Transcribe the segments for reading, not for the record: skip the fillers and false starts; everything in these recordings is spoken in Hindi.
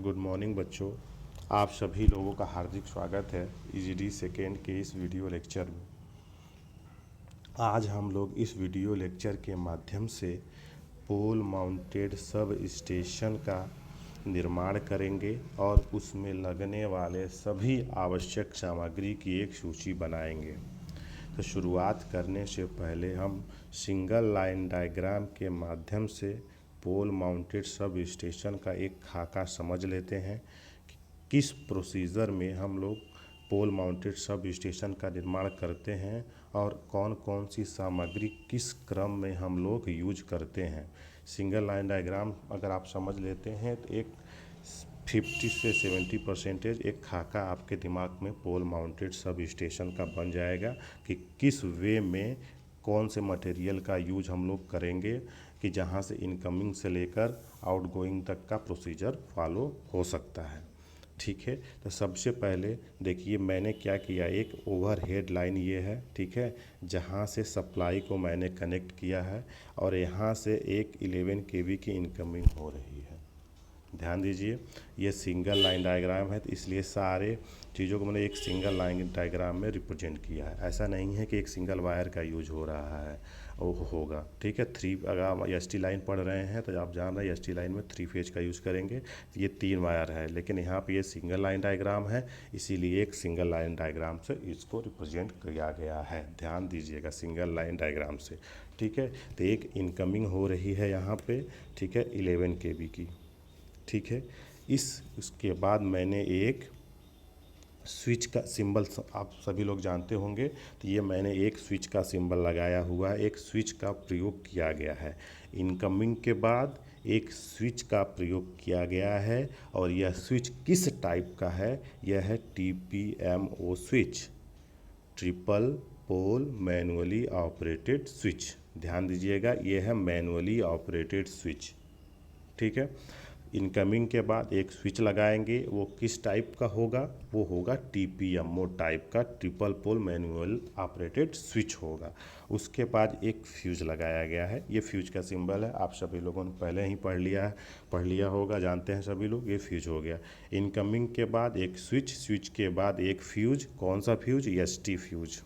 गुड मॉर्निंग बच्चों। आप सभी लोगों का हार्दिक स्वागत है ईजीडी सेकेंड के इस वीडियो लेक्चर में। आज हम लोग इस वीडियो लेक्चर के माध्यम से पोल माउंटेड सब स्टेशन का निर्माण करेंगे और उसमें लगने वाले सभी आवश्यक सामग्री की एक सूची बनाएंगे। तो शुरुआत करने से पहले हम सिंगल लाइन डायग्राम के माध्यम से पोल माउंटेड सब स्टेशन का एक खाका समझ लेते हैं कि किस प्रोसीजर में हम लोग पोल माउंटेड सब स्टेशन का निर्माण करते हैं और कौन कौन सी सामग्री किस क्रम में हम लोग यूज करते हैं। सिंगल लाइन डायग्राम अगर आप समझ लेते हैं तो एक 50 से 70% एक खाका आपके दिमाग में पोल माउंटेड सब स्टेशन का बन जाएगा कि किस वे में कौन से मटेरियल का यूज हम लोग करेंगे कि जहां से इनकमिंग से लेकर आउटगोइंग तक का प्रोसीजर फॉलो हो सकता है। ठीक है, तो सबसे पहले देखिए मैंने क्या किया, एक ओवरहेड लाइन ये है, ठीक है, जहाँ से सप्लाई को मैंने कनेक्ट किया है और यहाँ से एक 11 kV की इनकमिंग हो रही है। ध्यान दीजिए, ये सिंगल लाइन डायग्राम है तो इसलिए सारे चीज़ों को मैंने एक सिंगल लाइन डायग्राम में रिप्रेजेंट किया है। ऐसा नहीं है कि एक सिंगल वायर का यूज हो रहा है वो होगा। ठीक है, अगर आप एसटी लाइन पढ़ रहे हैं तो आप जान रहे हैं एसटी लाइन में 3 फेज का यूज़ करेंगे तो ये 3 वायर है, लेकिन यहाँ पे ये सिंगल लाइन डायग्राम है इसीलिए एक सिंगल लाइन डायग्राम से इसको रिप्रेजेंट किया गया है। ध्यान दीजिएगा, सिंगल लाइन डायग्राम से। ठीक है, तो एक इनकमिंग हो रही है यहाँ पे, ठीक है, 11 kV की। ठीक है, उसके बाद मैंने एक स्विच का सिंबल, आप सभी लोग जानते होंगे, तो ये मैंने एक स्विच का सिंबल लगाया हुआ है, एक स्विच का प्रयोग किया गया है। इनकमिंग के बाद एक स्विच का प्रयोग किया गया है और यह स्विच किस टाइप का है, यह है TPMO switch, triple pole manually operated switch. ध्यान दीजिएगा, यह है मैनुअली ऑपरेटेड स्विच। ठीक है, इनकमिंग के बाद एक स्विच लगाएंगे, वो किस टाइप का होगा, वो होगा TPMO टाइप का, triple pole manual operated switch होगा। उसके बाद एक फ्यूज लगाया गया है, ये फ्यूज का सिंबल है, आप सभी लोगों ने पहले ही पढ़ लिया होगा, जानते हैं सभी लोग, ये फ्यूज हो गया। इनकमिंग के बाद एक स्विच के बाद एक फ्यूज, कौन सा फ्यूज, ST फ्यूज।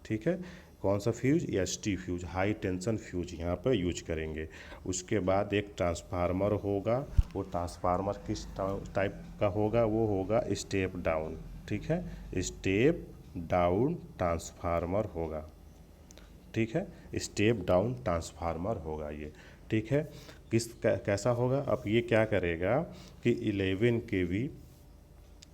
ठीक है, कौन सा fuse, ST fuse, high tension fuse यहाँ पर यूज करेंगे। उसके बाद एक ट्रांसफार्मर होगा, वो ट्रांसफार्मर किस टाइप का होगा, वो होगा स्टेप डाउन। ठीक है, स्टेप डाउन ट्रांसफार्मर होगा। ठीक है, स्टेप डाउन ट्रांसफार्मर होगा ये। ठीक है, कैसा होगा, अब ये क्या करेगा कि 11 kV,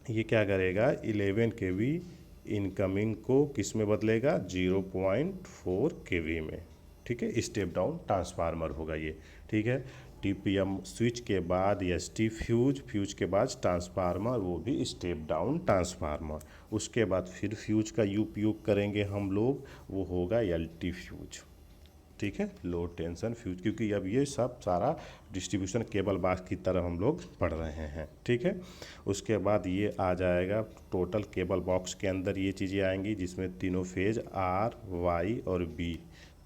ये क्या करेगा 11 kV इनकमिंग को किस में बदलेगा, 0.4 kV में। ठीक है, स्टेप डाउन ट्रांसफार्मर होगा ये। ठीक है, TPM स्विच के बाद ST फ्यूज के बाद ट्रांसफार्मर, वो भी स्टेप डाउन ट्रांसफार्मर। उसके बाद फिर फ्यूज का उपयोग करेंगे हम लोग, वो होगा LT फ्यूज। ठीक है, लो टेंशन फ्यूज, क्योंकि अब ये सब सारा डिस्ट्रीब्यूशन केबल बॉक्स की तरह हम लोग पढ़ रहे हैं। ठीक है, उसके बाद ये आ जाएगा टोटल केबल बॉक्स के अंदर ये चीज़ें आएंगी जिसमें तीनों फेज R, Y और B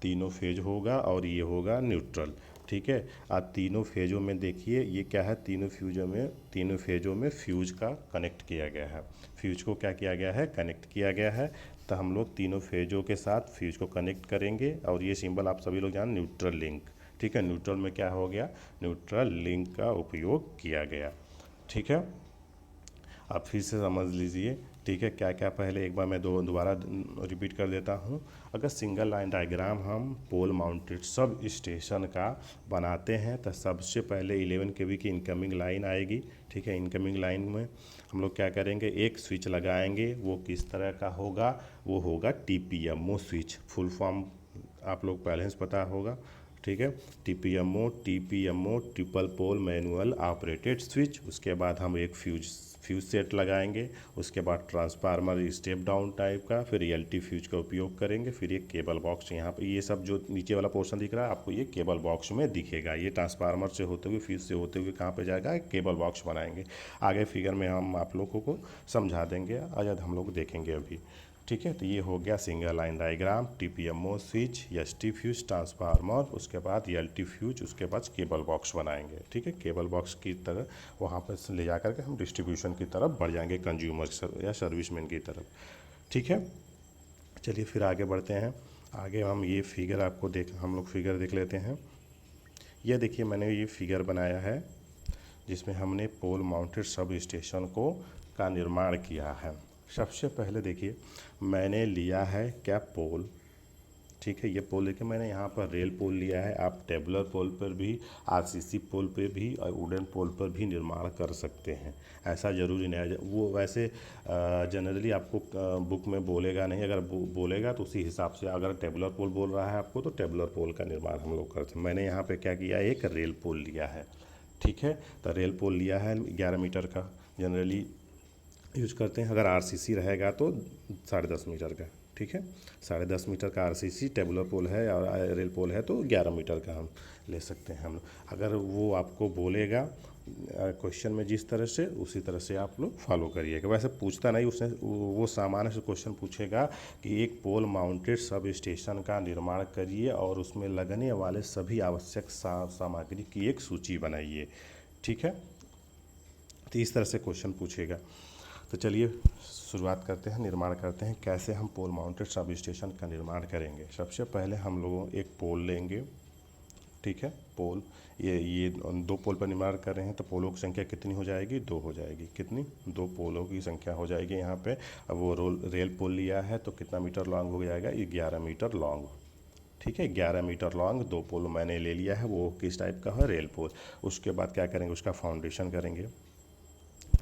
तीनों फेज होगा और ये होगा न्यूट्रल। ठीक है, तीनों फेजों में देखिए ये क्या है, तीनों फेजों में फ्यूज का कनेक्ट किया गया है। फ्यूज को क्या किया गया है, कनेक्ट किया गया है। तो हम लोग तीनों फेजों के साथ फ्यूज को कनेक्ट करेंगे और ये सिंबल आप सभी लोग जान, न्यूट्रल लिंक। ठीक है, न्यूट्रल में क्या हो गया, न्यूट्रल लिंक का उपयोग किया गया। ठीक है, आप फिर से समझ लीजिए। ठीक है, क्या क्या पहले एक बार मैं दोबारा रिपीट कर देता हूँ। अगर सिंगल लाइन डायग्राम हम पोल माउंटेड सब स्टेशन का बनाते हैं तो सबसे पहले 11 kV की इनकमिंग लाइन आएगी। ठीक है, इनकमिंग लाइन में हम लोग क्या करेंगे, एक स्विच लगाएंगे, वो किस तरह का होगा, वो होगा TPMO स्विच। फुल फॉर्म आप लोग पहले से पता होगा। ठीक है, TPMO triple pole manual operated switch. उसके बाद हम एक फ्यूज सेट लगाएंगे, उसके बाद ट्रांसफार्मर स्टेप डाउन टाइप का, फिर LT फ्यूज का उपयोग करेंगे, फिर एक केबल बॉक्स यहाँ पे, ये सब जो नीचे वाला पोर्शन दिख रहा है आपको ये केबल बॉक्स में दिखेगा। ये ट्रांसफार्मर से होते हुए फ्यूज से होते हुए कहाँ पे जाएगा, एक केबल बॉक्स बनाएंगे। आगे फिगर में हम आप लोगों को समझा देंगे, आज हम लोग देखेंगे अभी। ठीक है, तो ये हो गया single line diagram, TPMO switch, ST fuse transformer, उसके बाद एलटी फ्यूज, उसके बाद केबल बॉक्स बनाएंगे। ठीक है, केबल बॉक्स की तरह वहाँ पर ले जा करके हम डिस्ट्रीब्यूशन की तरफ बढ़ जाएंगे, कंज्यूमर या सर्विसमैन की तरफ। ठीक है, चलिए फिर आगे बढ़ते हैं। आगे हम ये फिगर आपको हम लोग फिगर देख लेते हैं। यह देखिए, मैंने ये फिगर बनाया है जिसमें हमने पोल माउंटेड सब स्टेशन का निर्माण किया है। सबसे पहले देखिए, मैंने लिया है क्या, पोल। ठीक है, ये पोल देखिए, मैंने यहाँ पर रेल पोल लिया है। आप टेबुलर पोल पर भी, आरसीसी पोल पे भी और वुडन पोल पर भी निर्माण कर सकते हैं, ऐसा ज़रूरी नहीं है। वो वैसे जनरली आपको बुक में बोलेगा नहीं, अगर बोलेगा तो उसी हिसाब से, अगर टेबुलर पोल बोल रहा है आपको तो टेबुलर पोल का निर्माण हम लोग करते हैं। मैंने यहाँ पर क्या किया, एक रेल पोल लिया है। ठीक है, तो रेल पोल लिया है 11 मीटर का, जनरली यूज करते हैं। अगर आरसीसी रहेगा तो 10.5 मीटर का। ठीक है, 10.5 मीटर का आरसीसी टेबुलर पोल है और रेल पोल है तो 11 मीटर का हम ले सकते हैं हम लोग। अगर वो आपको बोलेगा क्वेश्चन में जिस तरह से, उसी तरह से आप लोग फॉलो करिएगा। वैसे पूछता नहीं, उसने वो सामान्य से क्वेश्चन पूछेगा कि एक पोल माउंटेड सब स्टेशन का निर्माण करिए और उसमें लगने वाले सभी आवश्यक सामग्री की एक सूची बनाइए। ठीक है, तो इस तरह से क्वेश्चन पूछेगा। तो चलिए शुरुआत करते हैं, निर्माण करते हैं कैसे हम पोल माउंटेड सब स्टेशन का निर्माण करेंगे। सबसे पहले हम लोग एक पोल लेंगे। ठीक है, पोल, ये 2 पोल पर निर्माण कर रहे हैं तो पोलों की संख्या कितनी हो जाएगी, 2 हो जाएगी। कितनी, 2 पोलों की संख्या हो जाएगी यहाँ पे। अब वो रेल पोल लिया है तो कितना मीटर लॉन्ग हो जाएगा, 11 मीटर लॉन्ग। ठीक है, 11 मीटर लॉन्ग 2 पोल मैंने ले लिया है। वो किस टाइप का है, रेल पोल। उसके बाद क्या करेंगे, उसका फाउंडेशन करेंगे।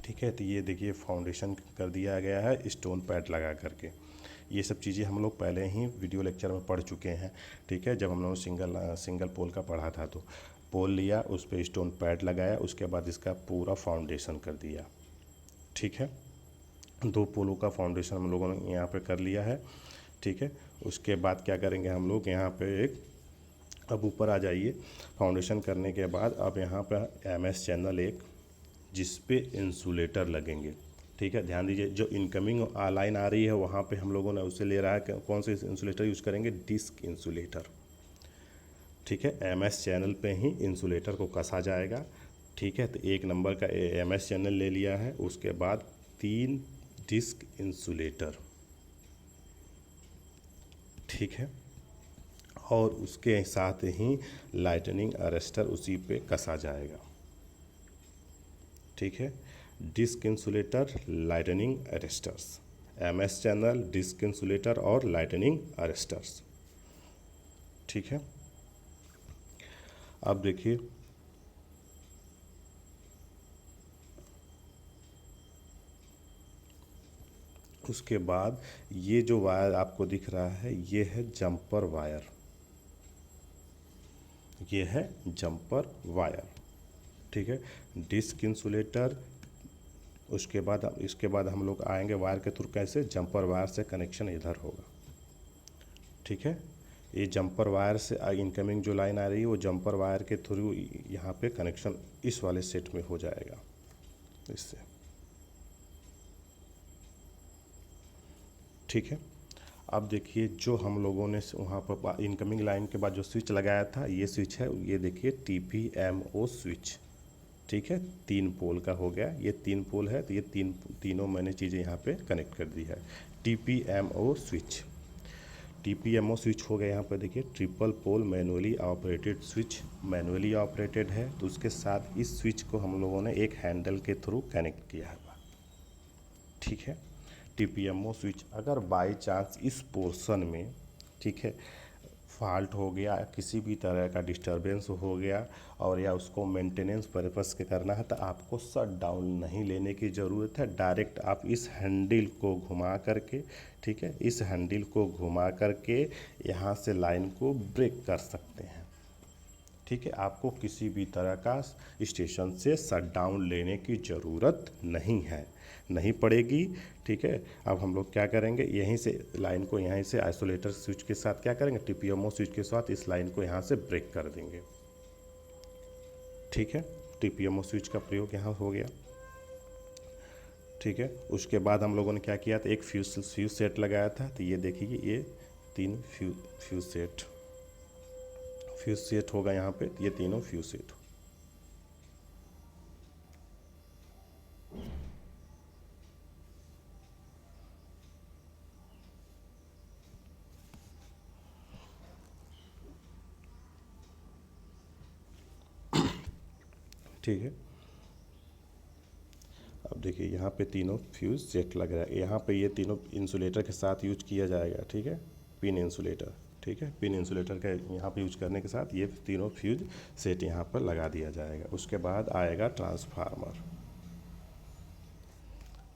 ठीक है, तो ये देखिए फाउंडेशन कर दिया गया है स्टोन पैड लगा करके। ये सब चीज़ें हम लोग पहले ही वीडियो लेक्चर में पढ़ चुके हैं। ठीक है, जब हम लोग सिंगल पोल का पढ़ा था तो पोल लिया, उस पर स्टोन पैड लगाया, उसके बाद इसका पूरा फाउंडेशन कर दिया। ठीक है, 2 पोलों का फाउंडेशन हम लोगों ने यहाँ पे कर लिया है। ठीक है, उसके बाद क्या करेंगे हम लोग, यहाँ पे अब ऊपर आ जाइए। फाउंडेशन करने के बाद अब यहाँ पे एमएस चैनल एक, जिस पे इंसुलेटर लगेंगे। ठीक है, ध्यान दीजिए, जो इनकमिंग लाइन आ रही है वहाँ पे हम लोगों ने उसे ले रहा है, कौन से इंसुलेटर यूज़ करेंगे, डिस्क इंसुलेटर। ठीक है, एमएस चैनल पे ही इंसुलेटर को कसा जाएगा। ठीक है, तो 1 नंबर का एमएस चैनल ले लिया है, उसके बाद 3 डिस्क इंसुलेटर। ठीक है, और उसके साथ ही लाइटनिंग अरेस्टर उसी पे कसा जाएगा। ठीक है, disc insulator, lightning arresters, MS channel, disc insulator और लाइटनिंग अरेस्टर्स। ठीक है, अब देखिए उसके बाद ये जो वायर आपको दिख रहा है ये है जंपर वायर। ये है जंपर वायर। ठीक है, डिस्क इंसुलेटर, उसके बाद इसके बाद हम लोग आएंगे वायर के थ्रू, कैसे, जंपर वायर से कनेक्शन इधर होगा। ठीक है, ये जंपर वायर से इनकमिंग जो लाइन आ रही है वो जंपर वायर के थ्रू यहाँ पे कनेक्शन इस वाले सेट में हो जाएगा इससे। ठीक है, अब देखिए जो हम लोगों ने वहाँ पर इनकमिंग लाइन के बाद जो स्विच लगाया था, ये स्विच है, ये देखिए टीपीएमओ स्विच। ठीक है, 3 पोल का हो गया, ये 3 पोल है तो ये तीनों मैंने चीज़ें यहाँ पे कनेक्ट कर दी है। टीपीएमओ स्विच, टीपीएमओ स्विच हो गया। यहाँ पर देखिए triple pole manually operated switch, manually operated है तो उसके साथ इस स्विच को हम लोगों ने एक हैंडल के थ्रू कनेक्ट किया है। ठीक है, टीपीएमओ स्विच, अगर बाय चांस इस पोर्शन में, ठीक है, फॉल्ट हो गया, किसी भी तरह का डिस्टरबेंस हो गया और या उसको मेंटेनेंस पर्पस के करना है तो आपको शट डाउन नहीं लेने की ज़रूरत है। डायरेक्ट आप इस हैंडल को घुमा करके, ठीक है, इस हैंडल को घुमा करके यहाँ से लाइन को ब्रेक कर सकते हैं। ठीक है, आपको किसी भी तरह का स्टेशन से शट डाउन लेने की ज़रूरत नहीं पड़ेगी। ठीक है, अब हम लोग क्या करेंगे, यहीं से लाइन को यहीं से आइसोलेटर स्विच के साथ क्या करेंगे, टीपीएमओ स्विच के साथ इस लाइन को यहाँ से ब्रेक कर देंगे। ठीक है, टीपीएमओ स्विच का प्रयोग यहाँ हो गया। ठीक है। उसके बाद हम लोगों ने क्या किया था, एक फ्यूज सेट लगाया था। तो ये देखिए ये 3 फ्यूज सेट होगा यहाँ पे। ये तीनों फ्यूज सेट। ठीक है। अब देखिए यहाँ पे तीनों फ्यूज सेट लग रहा है। यहाँ पे ये तीनों इंसुलेटर के साथ यूज किया जाएगा। ठीक है, पिन इंसुलेटर। ठीक है, पिन इंसुलेटर का यहाँ पे यूज करने के साथ ये तीनों फ्यूज सेट यहाँ पर लगा दिया जाएगा। उसके बाद आएगा ट्रांसफार्मर।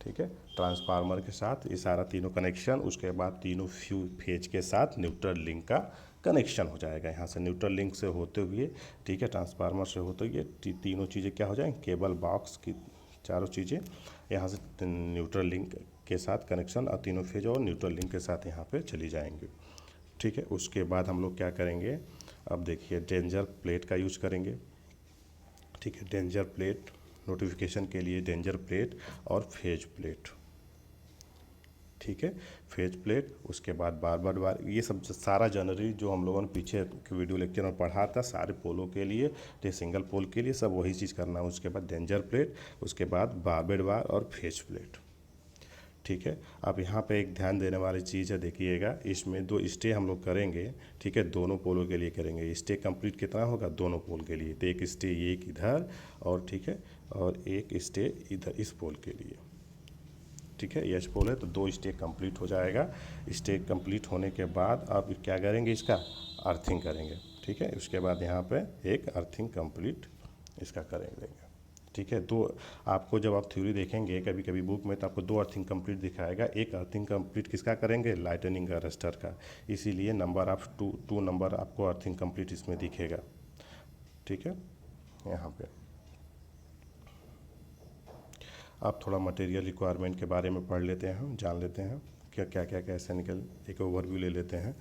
ठीक है, ट्रांसफार्मर के साथ ये सारा तीनों कनेक्शन। उसके बाद तीनों फेज के साथ न्यूट्रल लिंक का कनेक्शन हो जाएगा। यहाँ से न्यूट्रल लिंक से होते हुए, ठीक है, ट्रांसफार्मर से होते हुए तीनों चीज़ें क्या हो जाएंगी, केबल बॉक्स की चारों चीज़ें यहाँ से न्यूट्रल लिंक के साथ कनेक्शन और तीनों फेज और न्यूट्रल लिंक के साथ यहाँ पे चली जाएंगी। ठीक है, उसके बाद हम लोग क्या करेंगे, अब देखिए डेंजर प्लेट का यूज करेंगे। ठीक है, डेंजर प्लेट नोटिफिकेशन के लिए डेंजर प्लेट और फेज प्लेट। ठीक है, फेज प्लेट। उसके बाद बार ये सब सारा जनरली जो हम लोगों ने पीछे के वीडियो लेक्चर में पढ़ा था, सारे पोलों के लिए, तो सिंगल पोल के लिए सब वही चीज़ करना है। उसके बाद डेंजर प्लेट, उसके बाद बारबेड बार और फेज प्लेट। ठीक है, अब यहाँ पे एक ध्यान देने वाली चीज़ है, देखिएगा इसमें 2 स्टे हम लोग करेंगे। ठीक है, दोनों पोलों के लिए करेंगे। स्टे कंप्लीट कितना होगा दोनों पोल के लिए, तो एक स्टे एक इधर और, ठीक है, और एक स्टे इधर इस पोल के लिए। ठीक है, यस पोल है तो 2 स्टे कंप्लीट हो जाएगा। स्टे कंप्लीट होने के बाद आप क्या करेंगे, इसका अर्थिंग करेंगे। ठीक है, उसके बाद यहाँ पे एक अर्थिंग कंप्लीट इसका करेंगे। ठीक है, दो आपको जब आप थ्योरी देखेंगे कभी कभी बुक में, तो आपको 2 अर्थिंग कंप्लीट दिखाएगा। एक अर्थिंग कंप्लीट किसका करेंगे, लाइटनिंग अरेस्टर का। इसीलिए नंबर ऑफ टू नंबर आपको अर्थिंग कंप्लीट इसमें दिखेगा। ठीक है, यहाँ पे आप थोड़ा मटेरियल रिक्वायरमेंट के बारे में पढ़ लेते हैं, हम जान लेते हैं क्या क्या क्या कैसे निकल, एक ओवरव्यू ले लेते हैं।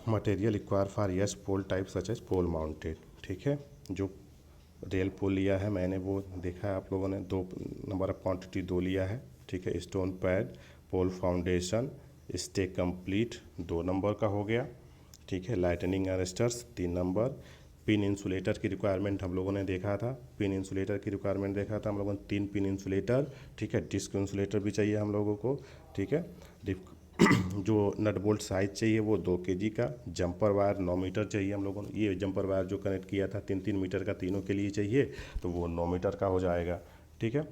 Material require for yes pole type such as pole mounted. ठीक है, जो रियल पोल लिया है मैंने वो देखा है आप लोगों ने, 2 नंबर ऑफ क्वांटिटी 2 लिया है। ठीक है, स्टोन पैड, पोल फाउंडेशन, स्टे कंप्लीट 2 नंबर का हो गया। ठीक है, lightning arresters 3 number. Pin insulator की रिक्वायरमेंट हम लोगों ने देखा था, पिन इंसुलेटर की रिक्वायरमेंट देखा था हम लोगों ने, 3 पिन इंसुलेटर। ठीक है, डिस्क इंसुलेटर भी चाहिए हम लोगों को। ठीक है, जो नट बोल्ट साइज चाहिए वो 2 kg का। जंपर वायर 9 मीटर चाहिए हम लोगों ने। ये जंपर वायर जो कनेक्ट किया था 3-3 मीटर का तीनों के लिए चाहिए, तो वो 9 मीटर का हो जाएगा। ठीक है,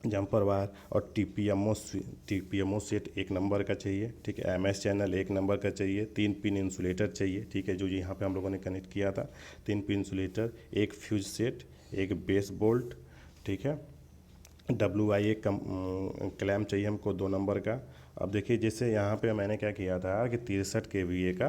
जंपर वायर और टीपीएमओ सेट 1 नंबर का चाहिए। ठीक है, एमएस चैनल 1 नंबर का चाहिए। 3 पिन इंसुलेटर चाहिए। ठीक है, जो यहाँ पे हम लोगों ने कनेक्ट किया था 3 पिन इंसुलेटर, एक फ्यूज सेट, एक बेस बोल्ट। ठीक है, WIA क्लैम चाहिए हमको 2 नंबर का। अब देखिए जैसे यहाँ पे मैंने क्या किया था कि 63 kVA का,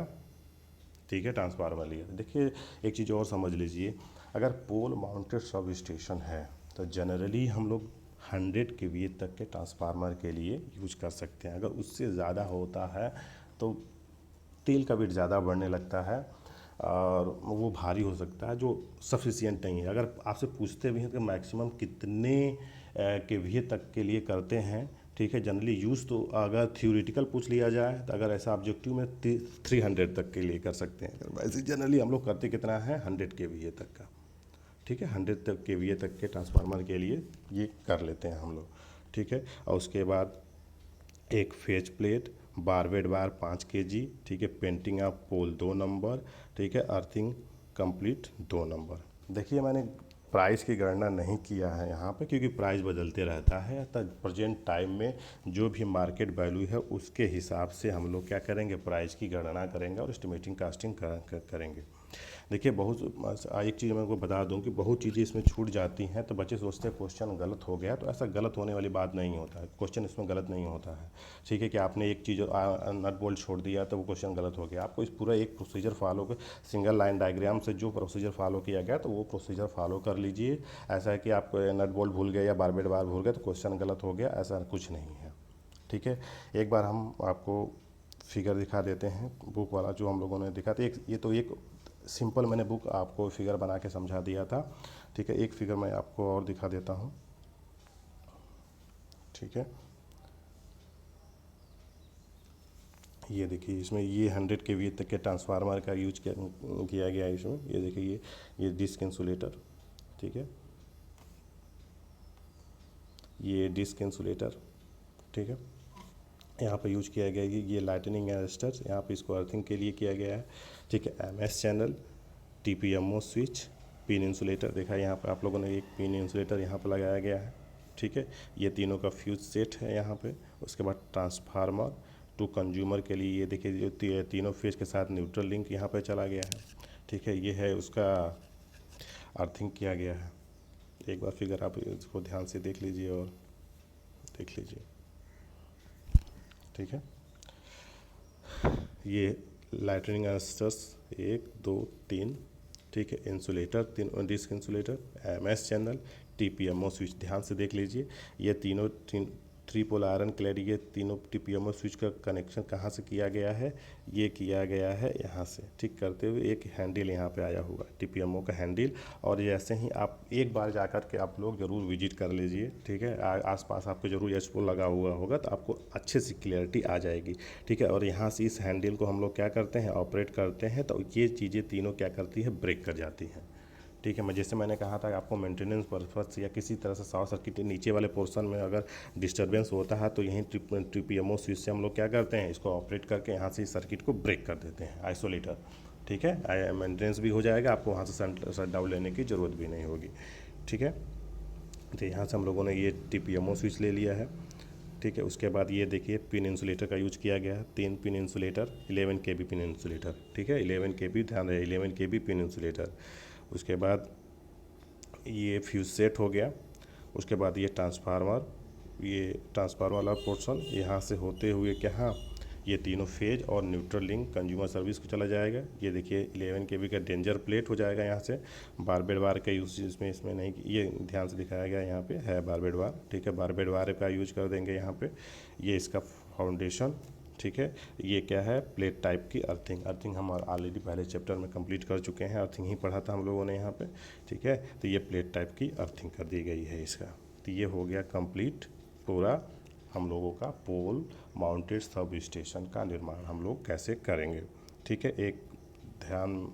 ठीक है, ट्रांसफार्मर लिया। देखिए एक चीज़ और समझ लीजिए, अगर पोल माउंटेड सब स्टेशन है तो जनरली हम लोग 100 kVA तक के ट्रांसफार्मर के लिए यूज कर सकते हैं। अगर उससे ज़्यादा होता है तो तेल का वेट ज़्यादा बढ़ने लगता है और वो भारी हो सकता है, जो सफिशियंट नहीं है। अगर आपसे पूछते भी हैं कि मैक्सिमम कितने केवीए तक के लिए करते हैं, ठीक है, जनरली यूज़ तो अगर थ्योरेटिकल पूछ लिया जाए तो अगर ऐसा ऑब्जेक्टिव में 300 तक के लिए कर सकते हैं। वैसे जनरली हम लोग करते कितना है, 100 kVA तक का। ठीक है, 100 तक kVA तक के ट्रांसफार्मर के लिए ये कर लेते हैं हम लोग। ठीक है, और उसके बाद एक phase plate, barbed wire 5 kg। ठीक है, पेंटिंग ऑफ पोल 2 नंबर। ठीक है, अर्थिंग कंप्लीट 2 नंबर। देखिए मैंने प्राइस की गणना नहीं किया है यहाँ पे, क्योंकि प्राइस बदलते रहता है। तो प्रेजेंट टाइम में जो भी मार्केट वैल्यू है उसके हिसाब से हम लोग क्या करेंगे, प्राइस की गणना करेंगे और एस्टिमेटिंग कास्टिंग करेंगे। देखिए बहुत एक चीज़ मैं आपको बता दूं कि बहुत चीज़ें इसमें छूट जाती हैं, तो बच्चे सोचते हैं क्वेश्चन गलत हो गया। तो ऐसा गलत होने वाली बात नहीं होता है, क्वेश्चन इसमें गलत नहीं होता है। ठीक है, कि आपने एक चीज़ नट बोल्ट छोड़ दिया तो वो क्वेश्चन गलत हो गया। आपको इस पूरा एक प्रोसीजर फॉलो कर, सिंगल लाइन डायग्राम से जो प्रोसीजर फॉलो किया गया तो वो प्रोसीजर फॉलो कर लीजिए। ऐसा है कि आप नट बोल्ट भूल गए या बारबेड बार भूल गए तो क्वेश्चन गलत हो गया, ऐसा कुछ नहीं है। ठीक है, एक बार हम आपको फिगर दिखा देते हैं बुक वाला जो हम लोगों ने दिखा था। ये तो एक सिंपल मैंने बुक आपको फिगर बना के समझा दिया था। ठीक है, एक फिगर मैं आपको और दिखा देता हूँ। ठीक है। ये देखिए इसमें ये 100 kVA तक के ट्रांसफार्मर का यूज किया गया है इसमें। ये देखिए ये डिस्क इंसुलेटर, ठीक है, ये डिस्क इंसुलेटर, ठीक है, यहाँ पे यूज किया गया है। ये लाइटनिंग अरेस्टर्स यहाँ पे इसको अर्थिंग के लिए किया गया है, ठीक है। MS channel, TPMO switch, pin insulator, देखा यहाँ पे आप लोगों ने एक पिन इंसुलेटर यहाँ पे लगाया गया है, ठीक है। ये तीनों का फ्यूज सेट है यहाँ पे। उसके बाद ट्रांसफार्मर टू कंज्यूमर के लिए, ये देखिए जो तीनों फेज के साथ न्यूट्रल लिंक यहाँ पे चला गया है, ठीक है। ये है उसका अर्थिंग किया गया है। एक बार फिगर आप इसको ध्यान से देख लीजिए और देख लीजिए, ठीक है। ये लाइटनिंग अरेस्टर्स 1 2 3, ठीक है, इंसुलेटर, तीन disc insulator, MS channel, TPMO switch, ध्यान से देख लीजिए। ये तीनों 3 पोल आयरन क्लैड, ये तीनों TPMO स्विच का कनेक्शन कहाँ से किया गया है, ये किया गया है यहाँ से, ठीक करते हुए एक हैंडल यहाँ पे आया होगा, TPMO का हैंडल। और जैसे ही आप एक बार जा कर के आप लोग ज़रूर विजिट कर लीजिए, ठीक है। आसपास आपको ज़रूर एक्सपो लगा हुआ होगा तो आपको अच्छे से क्लियरिटी आ जाएगी, ठीक है। और यहाँ से इस हैंडल को हम लोग क्या करते हैं, ऑपरेट करते हैं, तो ये चीज़ें तीनों क्या करती है, ब्रेक कर जाती हैं, ठीक है। जैसे मैंने कहा था कि आपको मेंटेनेंस पर्पस या किसी तरह से शॉर्ट सर्किट नीचे वाले पोर्शन में अगर डिस्टरबेंस होता है तो यहीं TPMO स्विच से हम लोग क्या करते हैं, इसको ऑपरेट करके यहाँ से इस सर्किट को ब्रेक कर देते हैं, आइसोलेटर, ठीक है। मेंटेनेंस भी हो जाएगा, आपको वहाँ से शट डाउन लेने की ज़रूरत भी नहीं होगी, ठीक है। तो यहाँ से हम लोगों ने ये TPMO स्विच ले लिया है, ठीक है। उसके बाद ये देखिए पिन इंसुलेटर का यूज किया गया है, 3 pin insulator, 11 kV pin insulator, ठीक है, 11 kV, ध्यान रहे 11 kV पिन इंसुलेटर। उसके बाद ये फ्यूज सेट हो गया। उसके बाद ये ट्रांसफार्मर वाला पोर्शन यहाँ से होते हुए क्या, हाँ, ये तीनों फेज और न्यूट्रल लिंक कंज्यूमर सर्विस को चला जाएगा। ये देखिए 11 kV का डेंजर प्लेट हो जाएगा यहाँ से। बारबेड वार का यूज इसमें नहीं, ये ध्यान से दिखाया गया यहाँ पे है बारबेड वार, ठीक है, बारबेड वार का यूज कर देंगे यहाँ पे। ये इसका फाउंडेशन, ठीक है। ये क्या है, प्लेट टाइप की अर्थिंग हम ऑलरेडी पहले चैप्टर में कंप्लीट कर चुके हैं, अर्थिंग ही पढ़ा था हम लोगों ने यहाँ पे, ठीक है। तो ये प्लेट टाइप की अर्थिंग कर दी गई है इसका। तो ये हो गया कंप्लीट पूरा हम लोगों का पोल माउंटेड सब स्टेशन का निर्माण हम लोग कैसे करेंगे, ठीक है। एक ध्यान,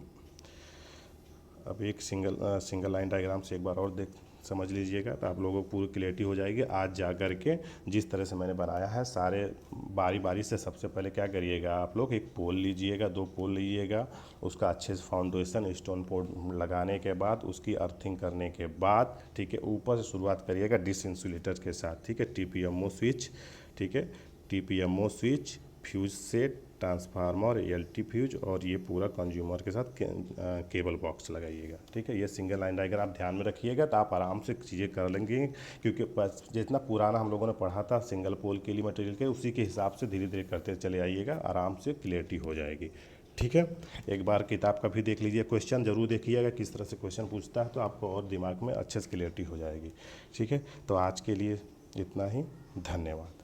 अब एक सिंगल लाइन डायग्राम से एक बार और समझ लीजिएगा तो आप लोगों को पूरी क्लियरिटी हो जाएगी। आज जा कर के जिस तरह से मैंने बनाया है सारे बारी बारी से, सबसे पहले क्या करिएगा, आप लोग एक पोल लीजिएगा, 2 पोल लीजिएगा, उसका अच्छे से फाउंडेशन स्टोन पोल लगाने के बाद उसकी अर्थिंग करने के बाद, ठीक है, ऊपर से शुरुआत करिएगा डिस्क इंसुलेटर के साथ, ठीक है। TPMO स्विच, ठीक है, TPMO switch, fuse set, transformer, LT fuse, और ये पूरा कंज्यूमर के साथ केबल बॉक्स लगाइएगा, ठीक है। ये सिंगल लाइन डायग्राम आप ध्यान में रखिएगा तो आप आराम से चीज़ें कर लेंगे, क्योंकि जितना पुराना हम लोगों ने पढ़ा था सिंगल पोल के लिए मटेरियल के, उसी के हिसाब से धीरे धीरे करते चले आइएगा, आराम से क्लियरिटी हो जाएगी, ठीक है। एक बार किताब का भी देख लीजिए, क्वेश्चन जरूर देखिएगा किस तरह से क्वेश्चन पूछता है, तो आपको और दिमाग में अच्छे से क्लियरिटी हो जाएगी, ठीक है। तो आज के लिए इतना ही, धन्यवाद।